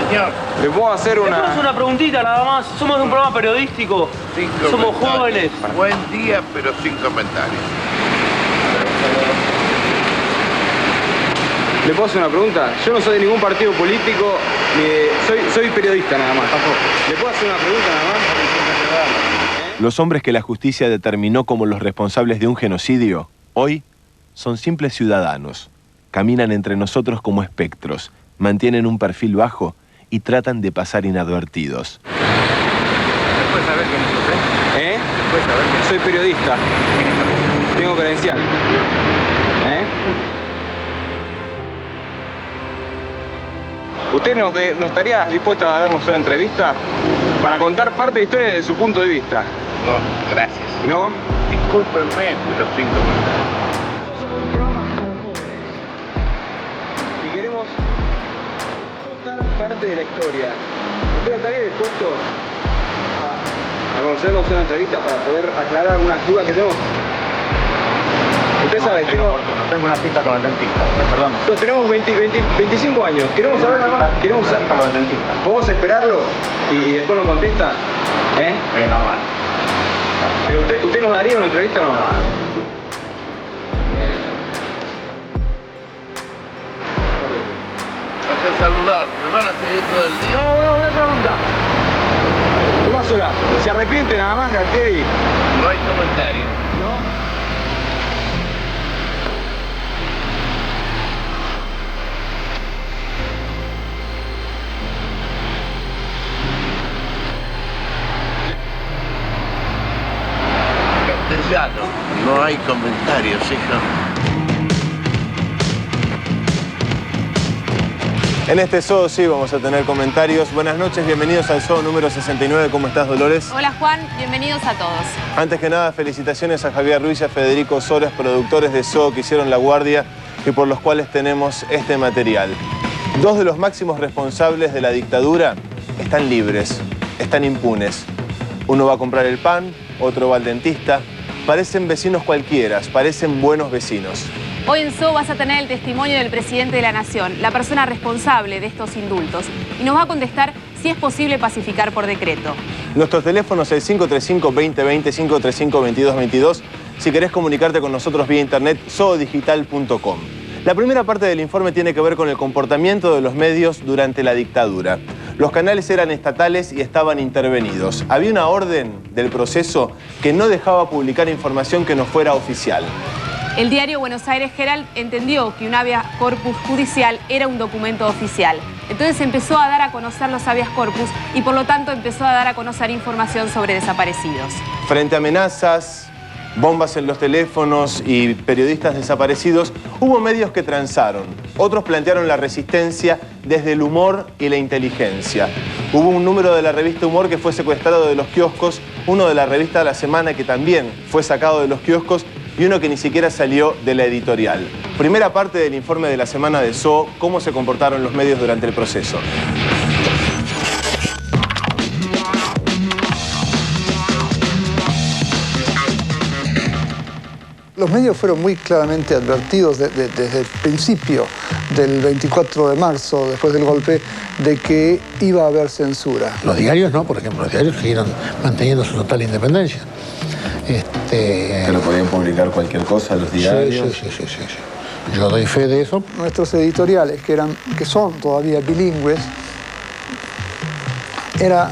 Señor. ¿Le puedo hacer una...? ¿Le puedo hacer una preguntita nada más? Somos de un programa periodístico. Somos jóvenes. Buen día, pero sin comentarios. ¿Le puedo hacer una pregunta? Yo no soy de ningún partido político, soy periodista nada más. ¿Le puedo hacer una pregunta nada más? Los hombres que la justicia determinó como los responsables de un genocidio, hoy son simples ciudadanos. Caminan entre nosotros como espectros, mantienen un perfil bajo y tratan de pasar inadvertidos. ¿Se puede saber quién es usted? ¿Eh? ¿Se puede saber quién es? Soy periodista. Tengo credencial. ¿Usted no estaría dispuesto a darnos una entrevista para contar parte de la historia desde su punto de vista? No, gracias. ¿No? Discúlpenme, pero sin comentarios. Si queremos contar parte de la historia, ¿usted estaría dispuesto a concedernos una entrevista para poder aclarar algunas dudas que tenemos? Usted sabe, tengo una cita con el dentista, perdón. Nosotros tenemos 25 años. Queremos saber nada más. Queremos saber. Con el dentista. ¿Podemos esperarlo? Y después nos contesta. Normal. ¿Pero usted nos daría una entrevista o no? Hacer saludar, me van a seguir todo el día. No, una pregunta. Tomás Solá, ¿se arrepiente nada más, Galtieri? No hay comentario. ¿No? Castellano, no hay comentarios, hijo. En este show sí vamos a tener comentarios. Buenas noches, bienvenidos al show número 69. ¿Cómo estás, Dolores? Hola, Juan. Bienvenidos a todos. Antes que nada, felicitaciones a Javier Ruiz y a Federico Soras, productores de show que hicieron La Guardia y por los cuales tenemos este material. Dos de los máximos responsables de la dictadura están libres, están impunes. Uno va a comprar el pan, otro va al dentista. Parecen vecinos cualquiera, parecen buenos vecinos. Hoy en SO vas a tener el testimonio del presidente de la Nación, la persona responsable de estos indultos, y nos va a contestar si es posible pacificar por decreto. Nuestros teléfonos es 535-2020, 535-2222. Si querés comunicarte con nosotros vía internet, soodigital.com. La primera parte del informe tiene que ver con el comportamiento de los medios durante la dictadura. Los canales eran estatales y estaban intervenidos. Había una orden del proceso que no dejaba publicar información que no fuera oficial. El diario Buenos Aires Herald entendió que un habeas corpus judicial era un documento oficial. Entonces empezó a dar a conocer los habeas corpus y por lo tanto empezó a dar a conocer información sobre desaparecidos. Frente a amenazas, bombas en los teléfonos y periodistas desaparecidos, hubo medios que transaron. Otros plantearon la resistencia desde el humor y la inteligencia. Hubo un número de la revista Humor que fue secuestrado de los kioscos, uno de la revista La Semana que también fue sacado de los kioscos y uno que ni siquiera salió de la editorial. Primera parte del informe de la semana de SO, cómo se comportaron los medios durante el proceso. Los medios fueron muy claramente advertidos desde el principio del 24 de marzo, después del golpe, de que iba a haber censura. Los diarios no, por ejemplo, los diarios siguieron manteniendo su total independencia. ¿Pero podían publicar cualquier cosa los diarios? Sí. Yo doy fe de eso. Nuestros editoriales, que son todavía bilingües, era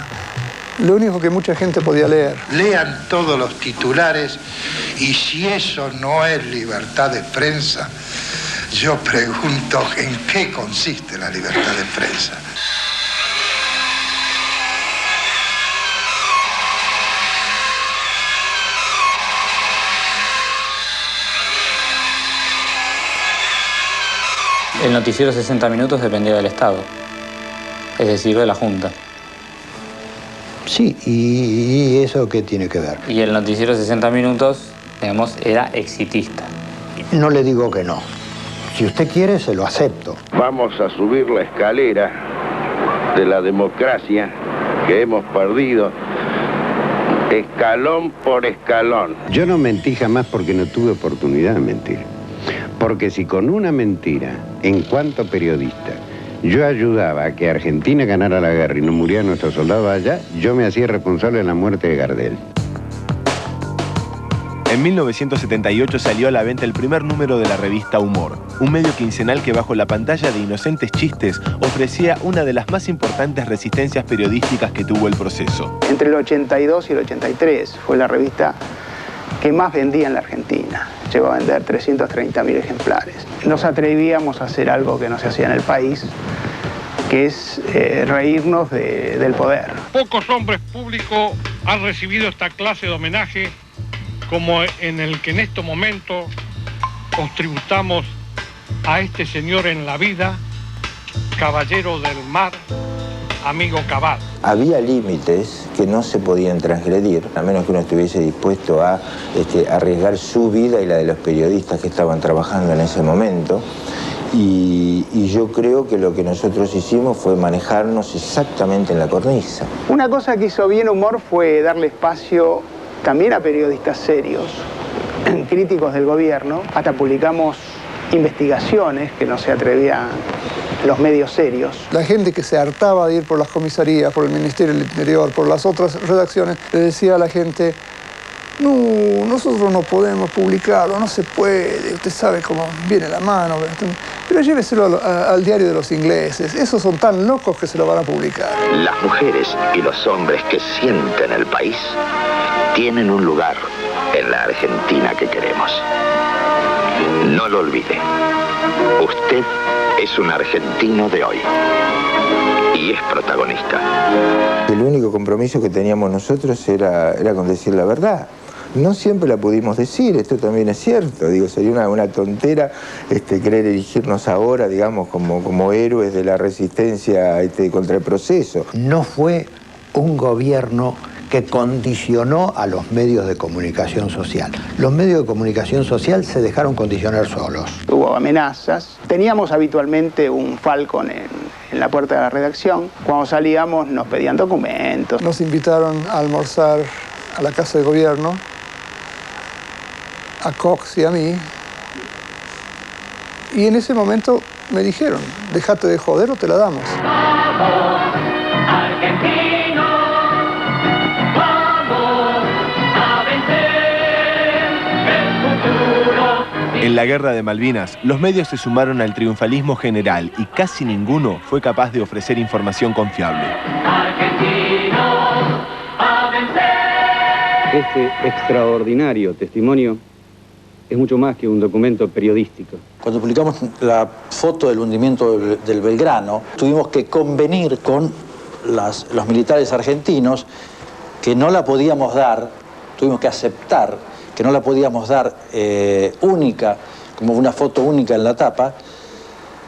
lo único que mucha gente podía leer. Lean todos los titulares y si eso no es libertad de prensa, yo pregunto en qué consiste la libertad de prensa. El noticiero 60 minutos dependía del Estado, es decir, de la Junta. Sí, ¿y eso qué tiene que ver? Y el noticiero 60 minutos, digamos, era exitista. No le digo que no. Si usted quiere, se lo acepto. Vamos a subir la escalera de la democracia que hemos perdido, escalón por escalón. Yo no mentí jamás porque no tuve oportunidad de mentir. Porque si con una mentira, en cuanto periodista, yo ayudaba a que Argentina ganara la guerra y no murieran nuestros soldados allá, yo me hacía responsable de la muerte de Gardel. En 1978 salió a la venta el primer número de la revista Humor, un medio quincenal que bajo la pantalla de inocentes chistes ofrecía una de las más importantes resistencias periodísticas que tuvo el proceso. Entre el 82 y el 83 fue la revista que más vendía en la Argentina. Llegó a vender 330.000 ejemplares. Nos atrevíamos a hacer algo que no se hacía en el país, que es reírnos del poder. Pocos hombres públicos han recibido esta clase de homenaje como en el que en estos momentos os tributamos a este señor en la vida, caballero del mar, amigo Cabal. Había límites que no se podían transgredir, a menos que uno estuviese dispuesto a arriesgar su vida y la de los periodistas que estaban trabajando en ese momento. Y yo creo que lo que nosotros hicimos fue manejarnos exactamente en la cornisa. Una cosa que hizo bien Humor fue darle espacio también a periodistas serios, críticos del gobierno. Hasta publicamos investigaciones que no se atrevían los medios serios. La gente que se hartaba de ir por las comisarías, por el Ministerio del Interior, por las otras redacciones, le decía a la gente: no, nosotros no podemos publicarlo, no se puede, usted sabe cómo viene la mano, pero lléveselo al diario de los ingleses, esos son tan locos que se lo van a publicar. Las mujeres y los hombres que sienten el país tienen un lugar en la Argentina que queremos. No lo olvide. Usted es un argentino de hoy y es protagonista. El único compromiso que teníamos nosotros era con decir la verdad. No siempre la pudimos decir, esto también es cierto. Digo, sería una tontera querer erigirnos ahora, digamos, como héroes de la resistencia contra el proceso. No fue un gobierno que condicionó a los medios de comunicación social. Los medios de comunicación social se dejaron condicionar solos. Hubo amenazas. Teníamos habitualmente un Falcon en la puerta de la redacción. Cuando salíamos nos pedían documentos. Nos invitaron a almorzar a la Casa de Gobierno, a Cox y a mí. Y en ese momento me dijeron: déjate de joder o te la damos. En la Guerra de Malvinas, los medios se sumaron al triunfalismo general y casi ninguno fue capaz de ofrecer información confiable. Este extraordinario testimonio es mucho más que un documento periodístico. Cuando publicamos la foto del hundimiento del Belgrano, tuvimos que convenir con los militares argentinos que no la podíamos dar, tuvimos que aceptar que no la podíamos dar única, como una foto única en la tapa,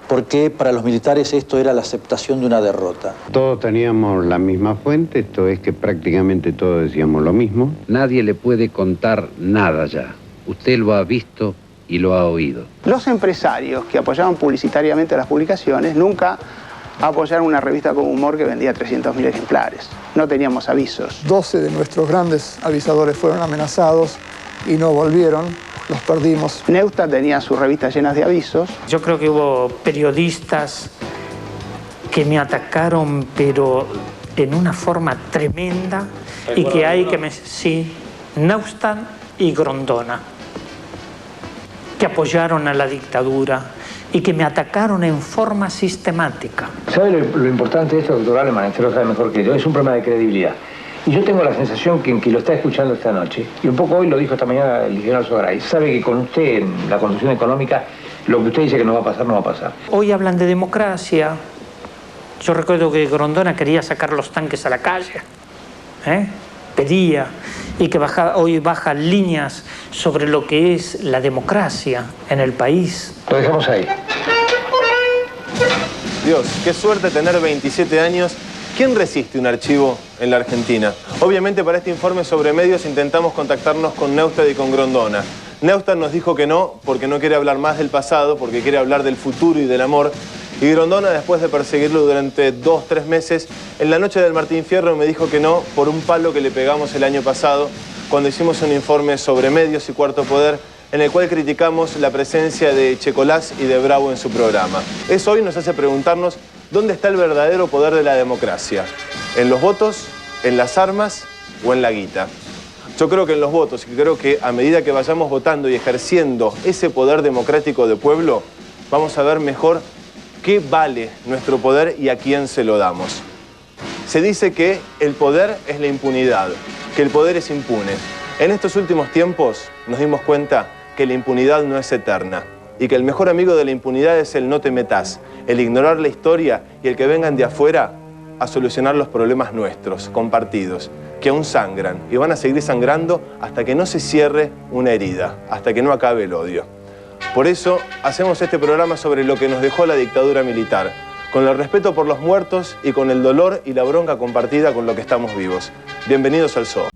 porque para los militares esto era la aceptación de una derrota. Todos teníamos la misma fuente, esto es que prácticamente todos decíamos lo mismo. Nadie le puede contar nada ya. Usted lo ha visto y lo ha oído. Los empresarios que apoyaban publicitariamente las publicaciones nunca apoyaron una revista con humor que vendía 300.000 ejemplares. No teníamos avisos. 12 de nuestros grandes avisadores fueron amenazados y no volvieron, los perdimos. Neustadt tenía sus revistas llenas de avisos. Yo creo que hubo periodistas que me atacaron, pero en una forma tremenda, y que hay que sí, Neustadt y Grondona, que apoyaron a la dictadura y que me atacaron en forma sistemática. ¿Sabe lo importante de esto, doctor Aleman? Usted lo sabe mejor que yo. Es un problema de credibilidad. Y yo tengo la sensación que quien lo está escuchando esta noche, y un poco hoy lo dijo esta mañana el general Sogaray, sabe que con usted en la construcción económica, lo que usted dice que no va a pasar, no va a pasar. Hoy hablan de democracia. Yo recuerdo que Grondona quería sacar los tanques a la calle. Pedía. Y que hoy baja líneas sobre lo que es la democracia en el país. Lo dejamos ahí. Dios, qué suerte tener 27 años. ¿Quién resiste un archivo en la Argentina? Obviamente para este informe sobre medios intentamos contactarnos con Neustadt y con Grondona. Neustadt nos dijo que no, porque no quiere hablar más del pasado, porque quiere hablar del futuro y del amor. Y Grondona, después de perseguirlo durante 2 o 3 meses, en la noche del Martín Fierro me dijo que no por un palo que le pegamos el año pasado, cuando hicimos un informe sobre medios y cuarto poder, en el cual criticamos la presencia de Checolás y de Bravo en su programa. Eso hoy nos hace preguntarnos ¿dónde está el verdadero poder de la democracia? ¿En los votos, en las armas o en la guita? Yo creo que en los votos, y creo que a medida que vayamos votando y ejerciendo ese poder democrático de pueblo, vamos a ver mejor qué vale nuestro poder y a quién se lo damos. Se dice que el poder es la impunidad, que el poder es impune. En estos últimos tiempos nos dimos cuenta que la impunidad no es eterna y que el mejor amigo de la impunidad es el no te metas, el ignorar la historia y el que vengan de afuera a solucionar los problemas nuestros, compartidos, que aún sangran y van a seguir sangrando hasta que no se cierre una herida, hasta que no acabe el odio. Por eso hacemos este programa sobre lo que nos dejó la dictadura militar, con el respeto por los muertos y con el dolor y la bronca compartida con lo que estamos vivos. Bienvenidos al Zoo.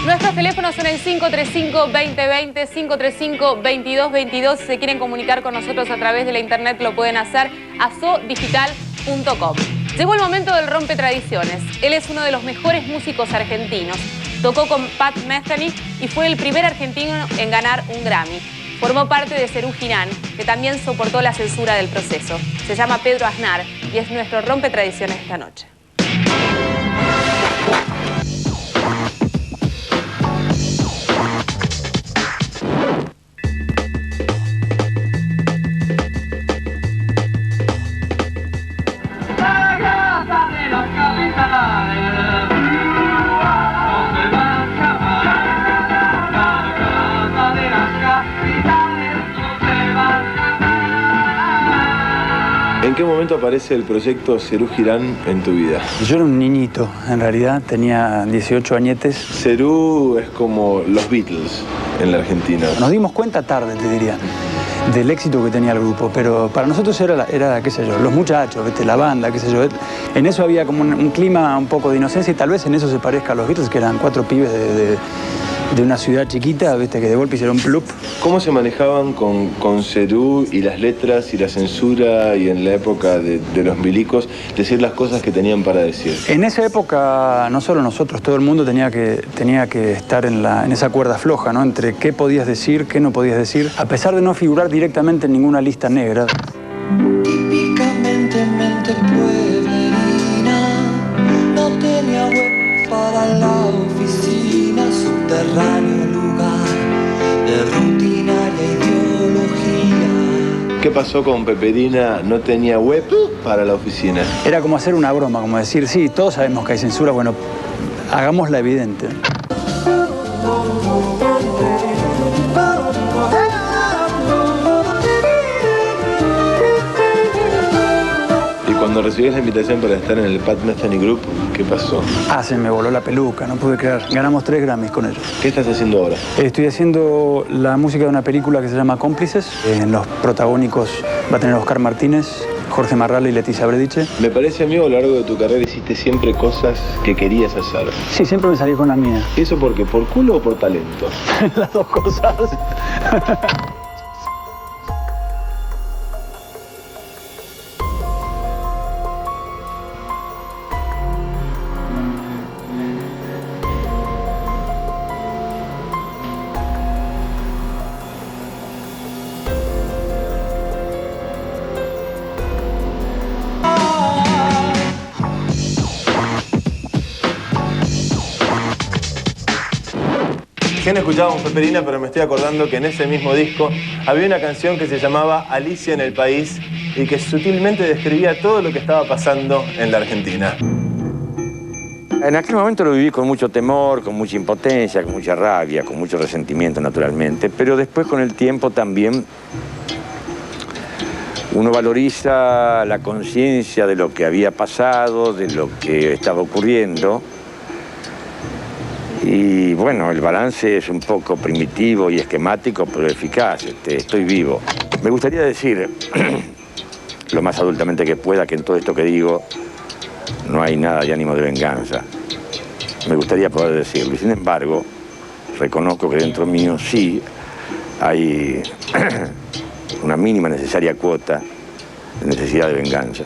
Nuestros teléfonos son el 535-2020, 535-2222. Si se quieren comunicar con nosotros a través de la internet, lo pueden hacer a zoodigital.com. Llegó el momento del rompe tradiciones. Él es uno de los mejores músicos argentinos. Tocó con Pat Metheny y fue el primer argentino en ganar un Grammy. Formó parte de Serú Girán, que también soportó la censura del proceso. Se llama Pedro Aznar y es nuestro rompe tradiciones esta noche. ¿En qué momento aparece el proyecto Serú Girán en tu vida? Yo era un niñito, en realidad, tenía 18 añetes. Serú es como los Beatles en la Argentina. Nos dimos cuenta tarde, te diría, del éxito que tenía el grupo, pero para nosotros era qué sé yo, los muchachos, ¿viste? La banda, qué sé yo. En eso había como un clima un poco de inocencia y tal vez en eso se parezca a los Beatles, que eran 4 pibes de una ciudad chiquita, ¿viste? Que de golpe hicieron plup. ¿Cómo se manejaban con Serú y las letras y la censura y en la época de los milicos decir las cosas que tenían para decir? En esa época, no solo nosotros, todo el mundo tenía que estar en esa cuerda floja, ¿no? Entre qué podías decir, qué no podías decir, a pesar de no figurar directamente en ninguna lista negra. Típicamente mente pueblerina, no tenía web para la oficina, subterráneo lugar de rutinaria ideología. ¿Qué pasó con Peperina? No tenía web para la oficina. Era como hacer una broma, como decir, sí, todos sabemos que hay censura, bueno, hagámosla evidente. Cuando recibí la invitación para estar en el Pat Metheny Group, ¿qué pasó? Se me voló la peluca, no pude creer. Ganamos 3 Grammys con ellos. ¿Qué estás haciendo ahora? Estoy haciendo la música de una película que se llama Cómplices. En los protagónicos va a tener Oscar Martínez, Jorge Marrale y Leticia Brediche. Me parece, amigo, a lo largo de tu carrera hiciste siempre cosas que querías hacer. Sí, siempre me salí con la mía. ¿Y eso por qué? ¿Por culo o por talento? Las dos cosas. Recién escuchábamos Peperina, pero me estoy acordando que en ese mismo disco había una canción que se llamaba Alicia en el País y que sutilmente describía todo lo que estaba pasando en la Argentina. En aquel momento lo viví con mucho temor, con mucha impotencia, con mucha rabia, con mucho resentimiento naturalmente, pero después con el tiempo también uno valoriza la conciencia de lo que había pasado, de lo que estaba ocurriendo. Y bueno, el balance es un poco primitivo y esquemático, pero eficaz. Estoy vivo. Me gustaría decir, lo más adultamente que pueda, que en todo esto que digo no hay nada de ánimo de venganza. Me gustaría poder decirlo. Y sin embargo, reconozco que dentro mío sí hay una mínima necesaria cuota de necesidad de venganza.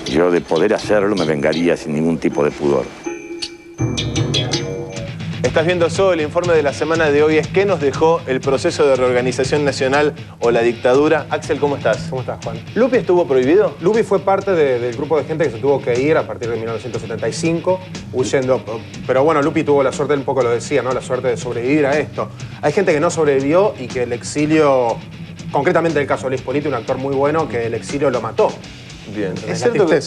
Yo, de poder hacerlo, me vengaría sin ningún tipo de pudor. Estás viendo Zoe, el informe de la semana de hoy es ¿qué nos dejó el proceso de reorganización nacional o la dictadura? Axel, ¿cómo estás? ¿Cómo estás, Juan? ¿Lupi estuvo prohibido? Lupi fue parte del grupo de gente que se tuvo que ir a partir de 1975, huyendo. Pero bueno, Lupi tuvo la suerte, un poco lo decía, ¿no? La suerte de sobrevivir a esto. Hay gente que no sobrevivió y que el exilio, concretamente el caso de Luis Politi, un actor muy bueno, que el exilio lo mató. Bien. Es cierto que,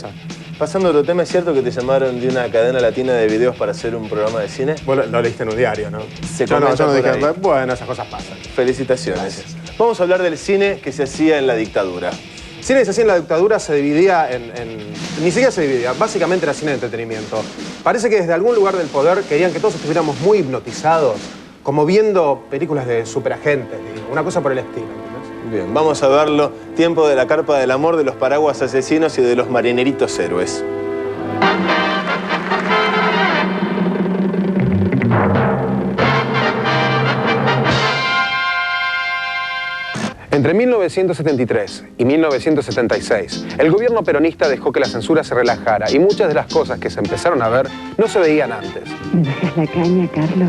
pasando a otro tema, ¿es cierto que te llamaron de una cadena latina de videos para hacer un programa de cine? Bueno, lo leíste en un diario, ¿no? Yo no dije, bueno, esas cosas pasan. Felicitaciones. Gracias. Vamos a hablar del cine que se hacía en la dictadura. El cine que se hacía en la dictadura se dividía ni siquiera se dividía, básicamente era cine de entretenimiento. Parece que desde algún lugar del poder querían que todos estuviéramos muy hipnotizados, como viendo películas de superagentes, una cosa por el estilo. Bien, vamos a verlo. Tiempo de la carpa del amor, de los paraguas asesinos y de los marineritos héroes. Entre 1973 y 1976, el gobierno peronista dejó que la censura se relajara y muchas de las cosas que se empezaron a ver no se veían antes. ¿Me bajas la caña, Carlos?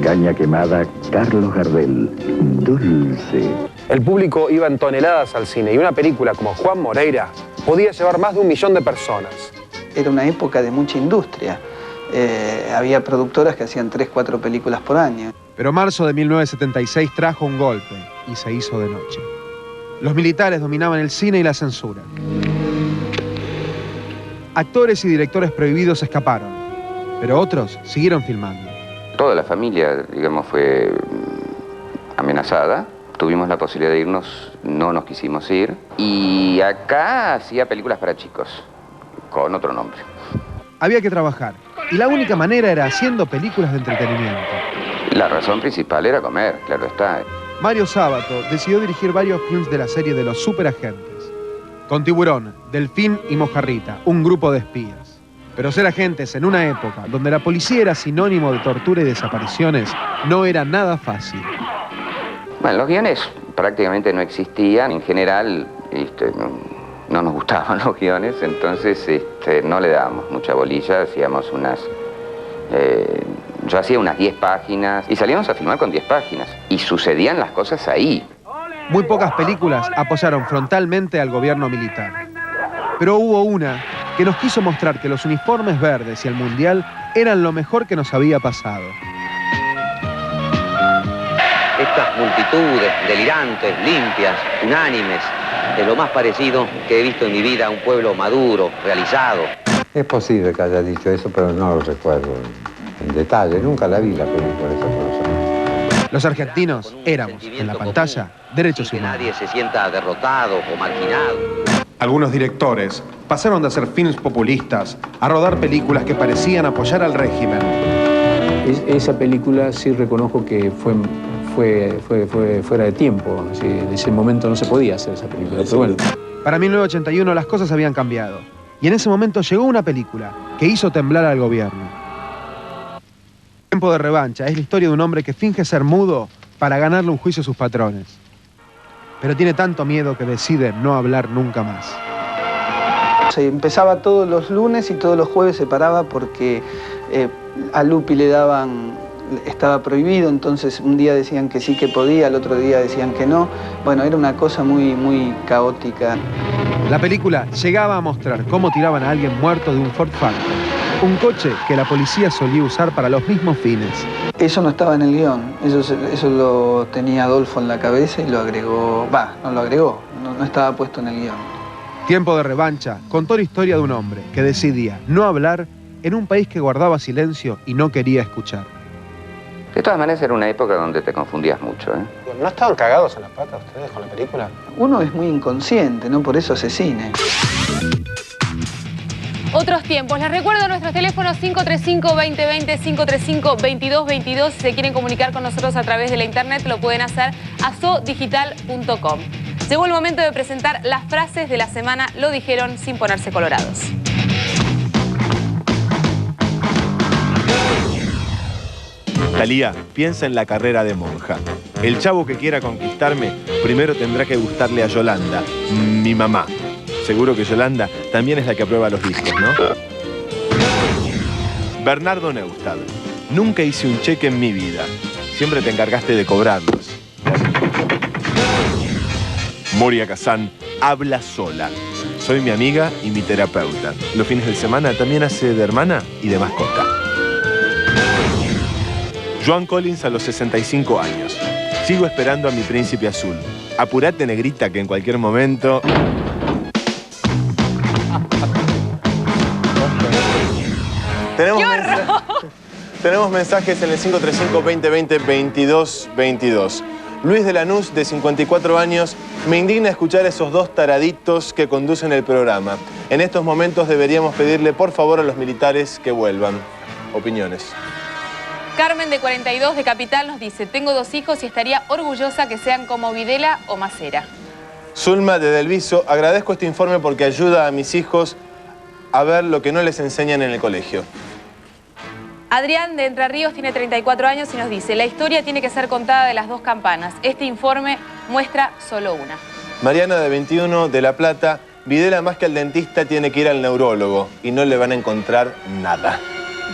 Caña quemada, Carlos Gardel. Dulce. El público iba en toneladas al cine y una película como Juan Moreira podía llevar más de 1 millón de personas. Era una época de mucha industria. Había productoras que hacían 3, 4 películas por año. Pero marzo de 1976 trajo un golpe y se hizo de noche. Los militares dominaban el cine y la censura. Actores y directores prohibidos escaparon, pero otros siguieron filmando. Toda la familia, digamos, fue amenazada. Tuvimos la posibilidad de irnos, no nos quisimos ir. Y acá hacía películas para chicos, con otro nombre. Había que trabajar, y la única manera era haciendo películas de entretenimiento. La razón principal era comer, claro está. Mario Sábato decidió dirigir varios films de la serie de los superagentes. Con Tiburón, Delfín y Mojarrita, un grupo de espías. Pero ser agentes en una época donde la policía era sinónimo de tortura y desapariciones no era nada fácil. Bueno, los guiones prácticamente no existían. En general, no nos gustaban los guiones, entonces no le dábamos mucha bolilla. Hacíamos yo hacía unas 10 páginas y salíamos a filmar con 10 páginas. Y sucedían las cosas ahí. Muy pocas películas apoyaron frontalmente al gobierno militar. Pero hubo una que nos quiso mostrar que los uniformes verdes y el mundial eran lo mejor que nos había pasado. Estas multitudes delirantes, limpias, unánimes, es lo más parecido que he visto en mi vida a un pueblo maduro, realizado. Es posible que haya dicho eso, pero no lo recuerdo en detalle. Nunca la vi la película esa persona. Los argentinos éramos, en la pantalla, derechos humanos. Que nadie se sienta derrotado o marginado. Algunos directores pasaron de hacer films populistas a rodar películas que parecían apoyar al régimen. Esa película sí reconozco que fue fuera de tiempo. Sí, en ese momento no se podía hacer esa película. Pero bueno. Para 1981 las cosas habían cambiado. Y en ese momento llegó una película que hizo temblar al gobierno. Tiempo de revancha es la historia de un hombre que finge ser mudo para ganarle un juicio a sus patrones. Pero tiene tanto miedo que decide no hablar nunca más. Se empezaba todos los lunes y todos los jueves se paraba porque a Lupi le daban, estaba prohibido, entonces un día decían que sí que podía, al otro día decían que no. Bueno, era una cosa muy, muy caótica. La película llegaba a mostrar cómo tiraban a alguien muerto de un Ford Falcon. Un coche que la policía solía usar para los mismos fines. Eso no estaba en el guión, eso lo tenía Adolfo en la cabeza y lo agregó, no lo agregó, no estaba puesto en el guión. Tiempo de Revancha contó la historia de un hombre que decidía no hablar en un país que guardaba silencio y no quería escuchar. De todas maneras era una época donde te confundías mucho, ¿eh? ¿No estaban cagados en la pata ustedes con la película? Uno es muy inconsciente, ¿no? Por eso hace cine. Otros tiempos. Les recuerdo nuestros teléfonos 535-2020, 535-2222. Si se quieren comunicar con nosotros a través de la internet, lo pueden hacer a sodigital.com. Llegó el momento de presentar las frases de la semana. Lo dijeron sin ponerse colorados. Talía, piensa en la carrera de monja. El chavo que quiera conquistarme, primero tendrá que gustarle a Yolanda, mi mamá. Seguro que Yolanda también es la que aprueba los discos, ¿no? Bernardo Neustadt. Nunca hice un cheque en mi vida. Siempre te encargaste de cobrarlos. Moria Kazan habla sola. Soy mi amiga y mi terapeuta. Los fines de semana también hace de hermana y de mascota. Joan Collins a los 65 años. Sigo esperando a mi príncipe azul. Apurate, negrita, que en cualquier momento... Tenemos mensajes en el 535-2020-2222. Luis de Lanús, de 54 años, me indigna escuchar a esos dos taraditos que conducen el programa. En estos momentos deberíamos pedirle por favor a los militares que vuelvan. Opiniones. Carmen, de 42, de Capital, nos dice: tengo 2 hijos y estaría orgullosa que sean como Videla o Macera. Zulma, de Delviso, agradezco este informe porque ayuda a mis hijos a ver lo que no les enseñan en el colegio. Adrián, de Entre Ríos, tiene 34 años y nos dice: la historia tiene que ser contada de las 2 campanas. Este informe muestra solo una. Mariana, de 21, de La Plata, Videla más que al dentista tiene que ir al neurólogo y no le van a encontrar nada.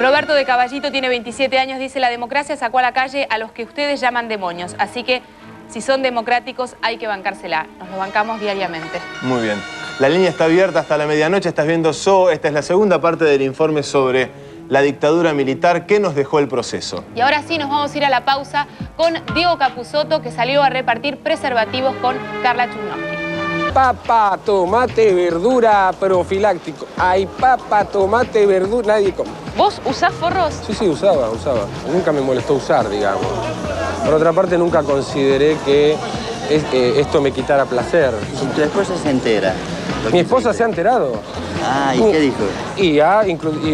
Roberto, de Caballito, tiene 27 años, dice: la democracia sacó a la calle a los que ustedes llaman demonios. Así que, si son democráticos, hay que bancársela. Nos lo bancamos diariamente. Muy bien. La línea está abierta hasta la medianoche. Estás viendo So. Esta es la segunda parte del informe sobre la dictadura militar que nos dejó el proceso. Y ahora sí, nos vamos a ir a la pausa con Diego Capusotto, que salió a repartir preservativos con Carla Chudnovsky. Papa, tomate, verdura, profiláctico. Hay papa, tomate, verdura, nadie come. ¿Vos usás forros? Sí, usaba. Nunca me molestó usar, digamos. Por otra parte, nunca consideré que esto me quitara placer. ¿Tu esposa se entera? Mi esposa se ha enterado. Ah, ¿y qué dijo? Y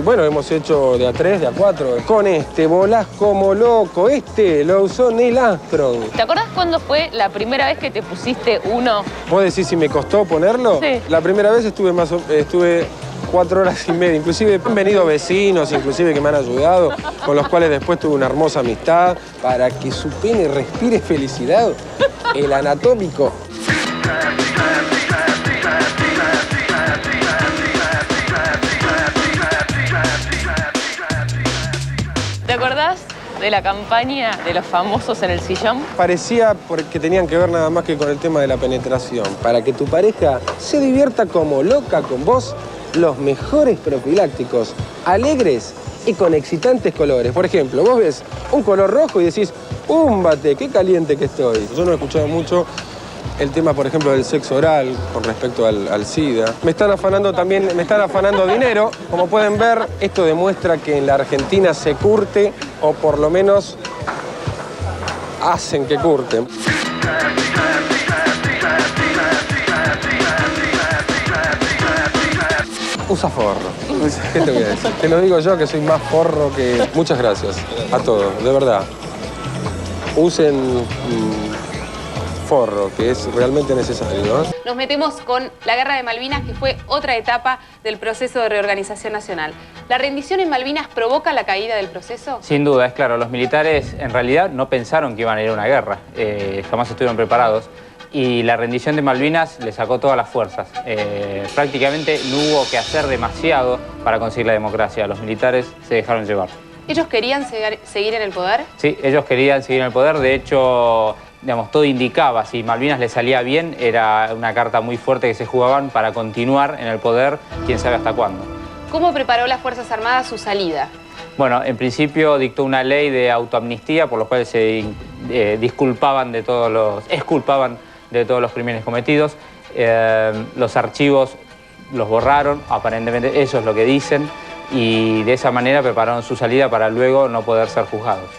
bueno, hemos hecho de A3, de A4. Con este volás como loco. Este lo usó Neil Armstrong. ¿Te acordás cuándo fue la primera vez que te pusiste uno? ¿Vos decís si me costó ponerlo? Sí. La primera vez estuve 4 horas y media. Inclusive han venido vecinos, inclusive que me han ayudado, con los cuales después tuve una hermosa amistad para que su pene respire felicidad. El anatómico. ¿Te acordás de la campaña de los famosos en el sillón? Parecía porque tenían que ver nada más que con el tema de la penetración. Para que tu pareja se divierta como loca con vos, los mejores profilácticos, alegres y con excitantes colores. Por ejemplo, vos ves un color rojo y decís: ¡úmbate, qué caliente que estoy! Yo no he escuchado mucho el tema, por ejemplo, del sexo oral con respecto al SIDA. Me están afanando dinero. Como pueden ver, esto demuestra que en la Argentina se curte, o por lo menos hacen que curten. Usa forro. ¿Qué te voy a decir? Te lo digo yo, que soy más forro que... Muchas gracias a todos, de verdad. Usen forro, que es realmente necesario, ¿no? Nos metemos con la Guerra de Malvinas, que fue otra etapa del proceso de reorganización nacional. ¿La rendición en Malvinas provoca la caída del proceso? Sin duda, es claro. Los militares en realidad no pensaron que iban a ir a una guerra. Jamás estuvieron preparados. Y la rendición de Malvinas le sacó todas las fuerzas. Prácticamente no hubo que hacer demasiado para conseguir la democracia. Los militares se dejaron llevar. ¿Ellos querían seguir en el poder? Sí, ellos querían seguir en el poder. De hecho, digamos, todo indicaba, si Malvinas les salía bien, era una carta muy fuerte que se jugaban para continuar en el poder, quién sabe hasta cuándo. ¿Cómo preparó las Fuerzas Armadas su salida? Bueno, en principio dictó una ley de autoamnistía por la cual se exculpaban de todos los crímenes cometidos. Los archivos los borraron, aparentemente eso es lo que dicen, y de esa manera prepararon su salida para luego no poder ser juzgados.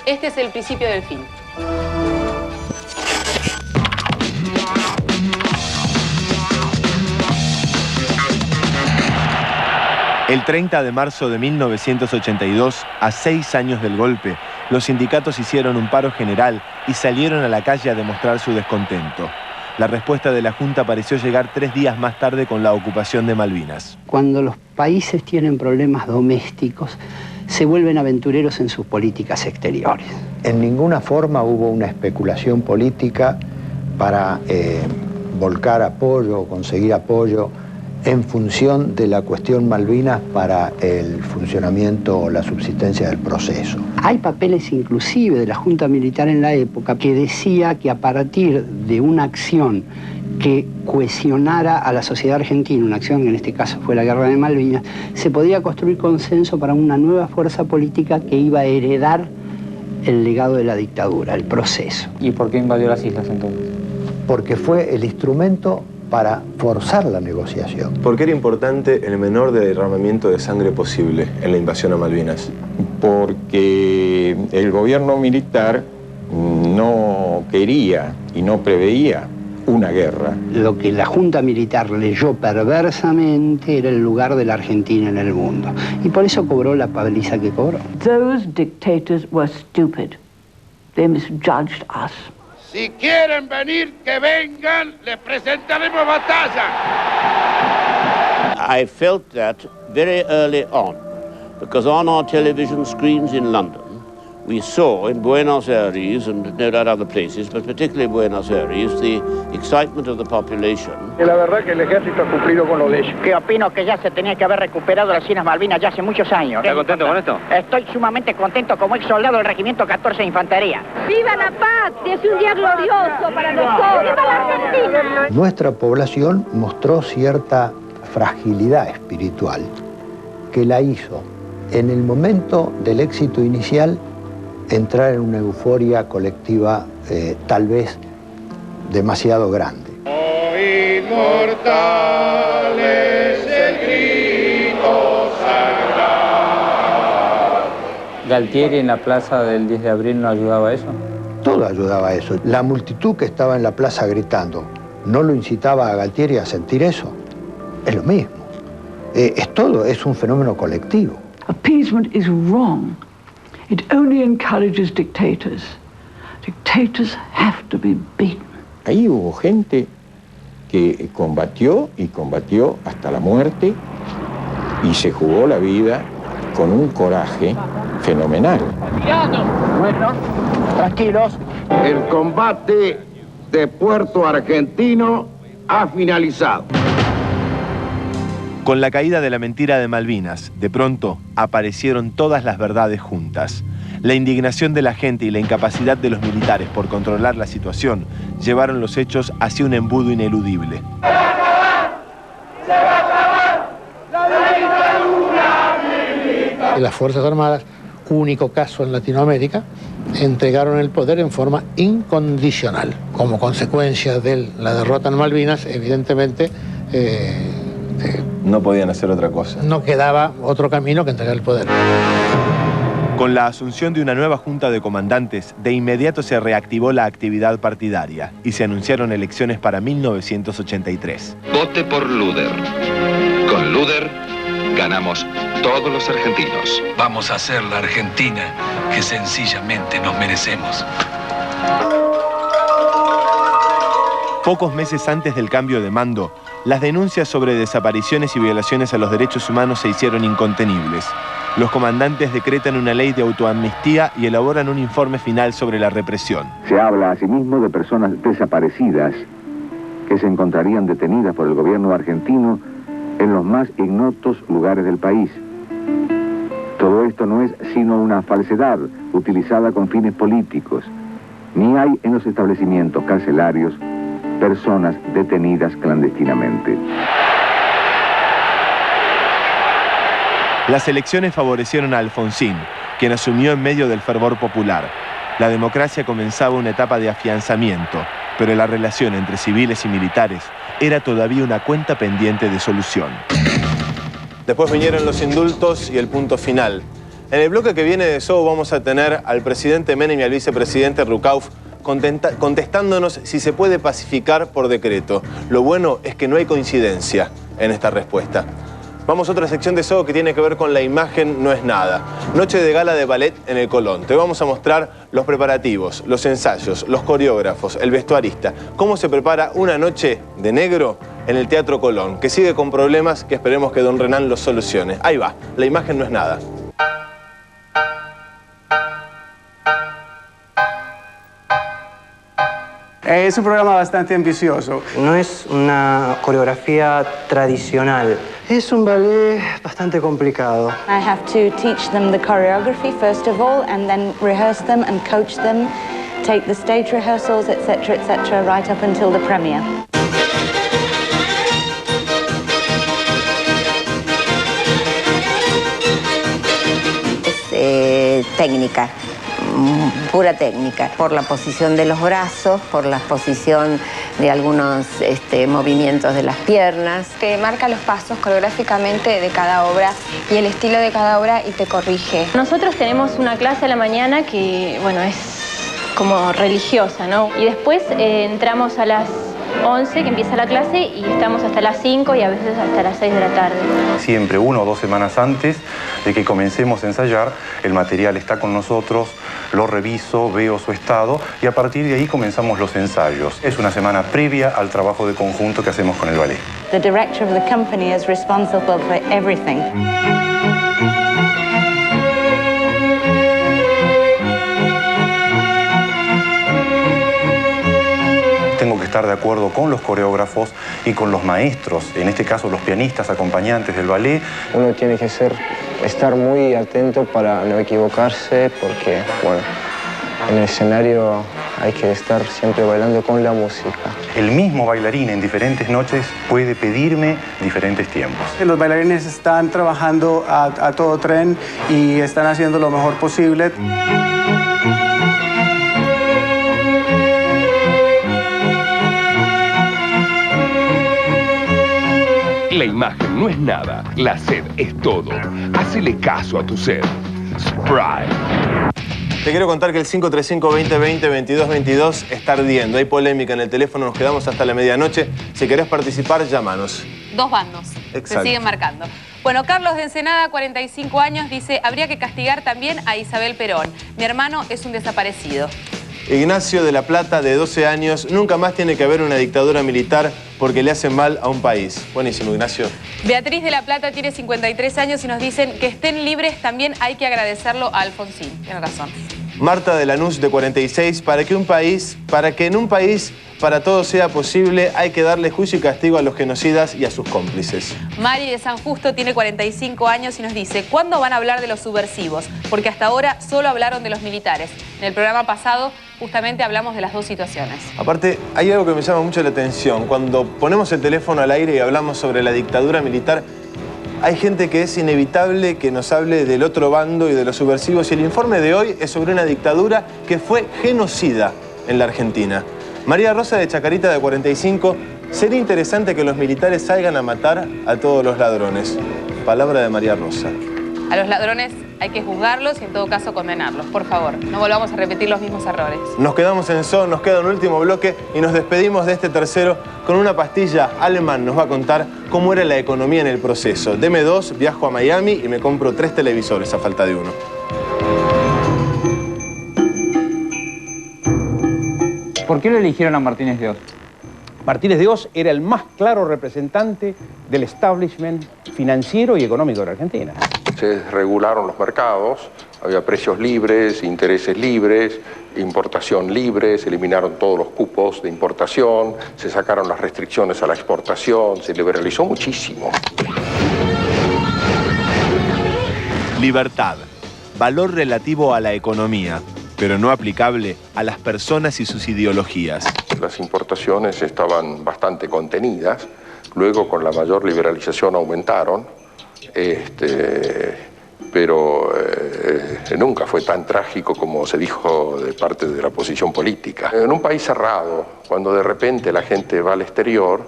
Este es el principio del fin. El 30 de marzo de 1982, a 6 años del golpe, los sindicatos hicieron un paro general y salieron a la calle a demostrar su descontento. La respuesta de la Junta pareció llegar 3 días más tarde con la ocupación de Malvinas. Cuando los países tienen problemas domésticos, se vuelven aventureros en sus políticas exteriores. En ninguna forma hubo una especulación política para volcar apoyo o conseguir apoyo en función de la cuestión Malvinas para el funcionamiento o la subsistencia del proceso. Hay papeles inclusive de la Junta Militar en la época que decía que a partir de una acción que cohesionara a la sociedad argentina, una acción que en este caso fue la Guerra de Malvinas, se podía construir consenso para una nueva fuerza política que iba a heredar el legado de la dictadura, el proceso. ¿Y por qué invadió las islas entonces? Porque fue el instrumento para forzar la negociación. ¿Por qué era importante el menor derramamiento de sangre posible en la invasión a Malvinas? Porque el gobierno militar no quería y no preveía una guerra. Lo que la Junta Militar leyó perversamente era el lugar de la Argentina en el mundo. Y por eso cobró la paliza que cobró. Those dictators were stupid. They misjudged us. Si quieren venir, que vengan, les presentaremos batalla. I felt that very early on, because on our television screens in London, we saw in Buenos Aires and no doubt other places, but particularly Buenos Aires, the excitement of the population. La verdad que el ejército ha cumplido con lo de ellos. Que opino que ya se tenía que haber recuperado las Islas Malvinas ya hace muchos años. ¿Está contento con esto? Estoy sumamente contento como ex soldado del Regimiento 14 de Infantería. ¡Viva la patria! Es un día glorioso para nosotros. ¡Viva la Argentina! Nuestra población mostró cierta fragilidad espiritual que la hizo, en el momento del éxito inicial, entrar en una euforia colectiva tal vez demasiado grande. Oh, inmortal es el grito sagrado. ¿Galtieri en la plaza del 10 de abril no ayudaba a eso? Todo ayudaba a eso. La multitud que estaba en la plaza gritando, ¿no lo incitaba a Galtieri a sentir eso? Es lo mismo. Es un fenómeno colectivo. Appeasement is wrong. It only encourages dictators. Dictators have to be beaten. Ahí hubo gente que combatió y combatió hasta la muerte y se jugó la vida con un coraje fenomenal. Bueno, tranquilos. El combate de Puerto Argentino ha finalizado. Con la caída de la mentira de Malvinas, de pronto aparecieron todas las verdades juntas. La indignación de la gente y la incapacidad de los militares por controlar la situación llevaron los hechos hacia un embudo ineludible. Las Fuerzas Armadas, único caso en Latinoamérica, entregaron el poder en forma incondicional. Como consecuencia de la derrota en Malvinas, evidentemente, no podían hacer otra cosa. no quedaba otro camino que entregar el poder. Con la asunción de una nueva junta de comandantes, de inmediato se reactivó la actividad partidaria y se anunciaron elecciones para 1983. Vote por Luder. Con Luder ganamos todos los argentinos. Vamos a ser la Argentina que sencillamente nos merecemos. Pocos meses antes del cambio de mando, las denuncias sobre desapariciones y violaciones a los derechos humanos se hicieron incontenibles. Los comandantes decretan una ley de autoamnistía y elaboran un informe final sobre la represión. Se habla asimismo de personas desaparecidas que se encontrarían detenidas por el gobierno argentino en los más ignotos lugares del país. Todo esto no es sino una falsedad utilizada con fines políticos. Ni hay en los establecimientos carcelarios personas detenidas clandestinamente. Las elecciones favorecieron a Alfonsín, quien asumió en medio del fervor popular. La democracia comenzaba una etapa de afianzamiento, pero la relación entre civiles y militares era todavía una cuenta pendiente de solución. Después vinieron los indultos y el punto final. En el bloque que viene de Soho vamos a tener al presidente Menem y al vicepresidente Rukauf contestándonos si se puede pacificar por decreto. Lo bueno es que no hay coincidencia en esta respuesta. Vamos a otra sección de Soho que tiene que ver con la imagen no es nada. Noche de gala de ballet en el Colón. Te vamos a mostrar los preparativos, los ensayos, los coreógrafos, el vestuarista. Cómo se prepara una noche de negro en el Teatro Colón, que sigue con problemas que esperemos que don Renan los solucione. Ahí va, la imagen no es nada. Es un programa bastante ambicioso. No es una coreografía tradicional. Es un ballet bastante complicado. I have to teach them the choreography first of all, and then rehearse them and coach them, take the stage rehearsals, etc., right up until the premiere. Es técnica. Pura técnica, por la posición de los brazos, por la posición de algunos movimientos de las piernas. Te marca los pasos coreográficamente de cada obra y el estilo de cada obra y te corrige. Nosotros tenemos una clase a la mañana que, bueno, es como religiosa, ¿no? Y después entramos a las 11, que empieza la clase, y estamos hasta las 5 y a veces hasta las 6 de la tarde. Siempre 1 o 2 semanas antes de que comencemos a ensayar, el material está con nosotros, lo reviso, veo su estado y a partir de ahí comenzamos los ensayos. Es una semana previa al trabajo de conjunto que hacemos con el ballet. The director of the company is responsible for everything. Tengo que estar de acuerdo con los coreógrafos y con los maestros, en este caso los pianistas acompañantes del ballet. Uno tiene que estar muy atento para no equivocarse porque, bueno, en el escenario hay que estar siempre bailando con la música. El mismo bailarín en diferentes noches puede pedirme diferentes tiempos. Los bailarines están trabajando a todo tren y están haciendo lo mejor posible. La imagen no es nada, la sed es todo. Hacele caso a tu sed. Sprite. Te quiero contar que el 535-2020-2222 está ardiendo. Hay polémica en el teléfono, nos quedamos hasta la medianoche. Si querés participar, llámanos. 2 bandos. Exacto. Se siguen marcando. Bueno, Carlos de Ensenada, 45 años, dice: habría que castigar también a Isabel Perón. Mi hermano es un desaparecido. Ignacio de la Plata, de 12 años, nunca más tiene que haber una dictadura militar porque le hacen mal a un país. Buenísimo, Ignacio. Beatriz de la Plata tiene 53 años y nos dicen que estén libres también hay que agradecerlo a Alfonsín. Tiene razón. Marta de Lanús, de 46, para que en un país para todo sea posible, hay que darle juicio y castigo a los genocidas y a sus cómplices. Mari de San Justo tiene 45 años y nos dice: ¿cuándo van a hablar de los subversivos? Porque hasta ahora solo hablaron de los militares. En el programa pasado justamente hablamos de las dos situaciones. Aparte, hay algo que me llama mucho la atención. Cuando ponemos el teléfono al aire y hablamos sobre la dictadura militar, hay gente que es inevitable que nos hable del otro bando y de los subversivos. Y el informe de hoy es sobre una dictadura que fue genocida en la Argentina. María Rosa de Chacarita, de 45, sería interesante que los militares salgan a matar a todos los ladrones. Palabra de María Rosa. A los ladrones hay que juzgarlos y en todo caso condenarlos. Por favor, no volvamos a repetir los mismos errores. Nos quedamos en Soho, nos queda un último bloque y nos despedimos de este tercero con una pastilla. Alemán nos va a contar cómo era la economía en el proceso. Deme 2, viajo a Miami y me compro 3 televisores a falta de 1. ¿Por qué lo eligieron a Martínez de Oz? Martínez de Oz era el más claro representante del establishment financiero y económico de la Argentina. Se regularon los mercados, había precios libres, intereses libres, importación libre, se eliminaron todos los cupos de importación, se sacaron las restricciones a la exportación, se liberalizó muchísimo. Libertad, valor relativo a la economía, pero no aplicable a las personas y sus ideologías. Las importaciones estaban bastante contenidas, luego con la mayor liberalización aumentaron, Pero nunca fue tan trágico como se dijo de parte de la oposición política. En un país cerrado, cuando de repente la gente va al exterior,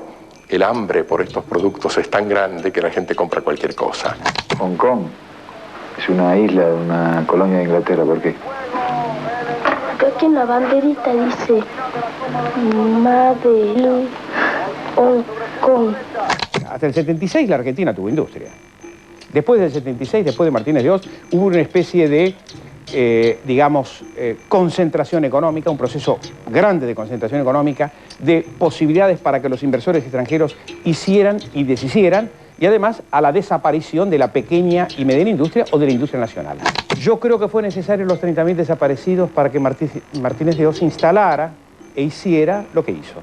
el hambre por estos productos es tan grande que la gente compra cualquier cosa. Hong Kong es una isla de una colonia de Inglaterra, ¿por qué? Aquí en la banderita dice Made in Hong Kong. Hasta el 76 la Argentina tuvo industria. Después del 76, después de Martínez de Oz, hubo una especie de, concentración económica, un proceso grande de concentración económica, de posibilidades para que los inversores extranjeros hicieran y deshicieran, y además a la desaparición de la pequeña y mediana industria o de la industria nacional. Yo creo que fue necesario los 30.000 desaparecidos para que Martínez de Oz instalara e hiciera lo que hizo.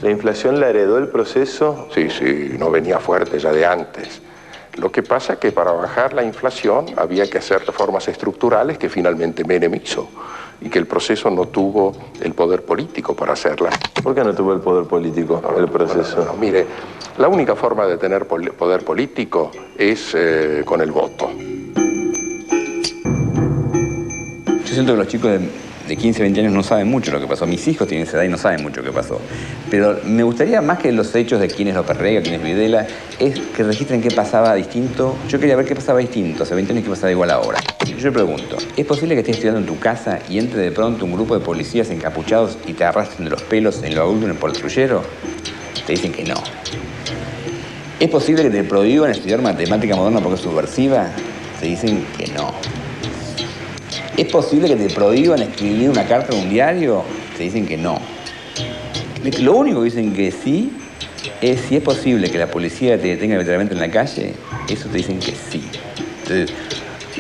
¿La inflación la heredó el proceso? Sí, no venía fuerte ya de antes. Lo que pasa es que para bajar la inflación había que hacer reformas estructurales que finalmente Menem hizo y que el proceso no tuvo el poder político para hacerlas. ¿Por qué no tuvo el poder político el proceso? No, mire, la única forma de tener poder político es con el voto. Yo siento que los chicos de 15, 20 años no saben mucho lo que pasó. Mis hijos tienen esa edad y no saben mucho lo que pasó. Pero me gustaría, más que los hechos de quién es López Rega, quién es Videla, es que registren qué pasaba distinto. Yo quería ver qué pasaba distinto hace 20 años y qué pasaba igual ahora. Yo le pregunto, ¿es posible que estés estudiando en tu casa y entre de pronto un grupo de policías encapuchados y te arrastren de los pelos en lo adulto en el patrullero? Te dicen que no. ¿Es posible que te prohíban estudiar matemática moderna porque es subversiva? Te dicen que no. ¿Es posible que te prohíban escribir una carta en un diario? Te dicen que no. Lo único que dicen que sí es si es posible que la policía te detenga arbitrariamente en la calle. Eso te dicen que sí. Entonces,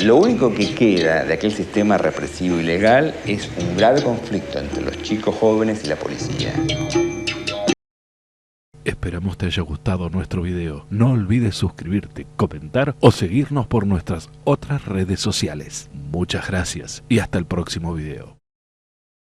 lo único que queda de aquel sistema represivo y legal es un grave conflicto entre los chicos jóvenes y la policía. Esperamos te haya gustado nuestro video. No olvides suscribirte, comentar o seguirnos por nuestras otras redes sociales. Muchas gracias y hasta el próximo video.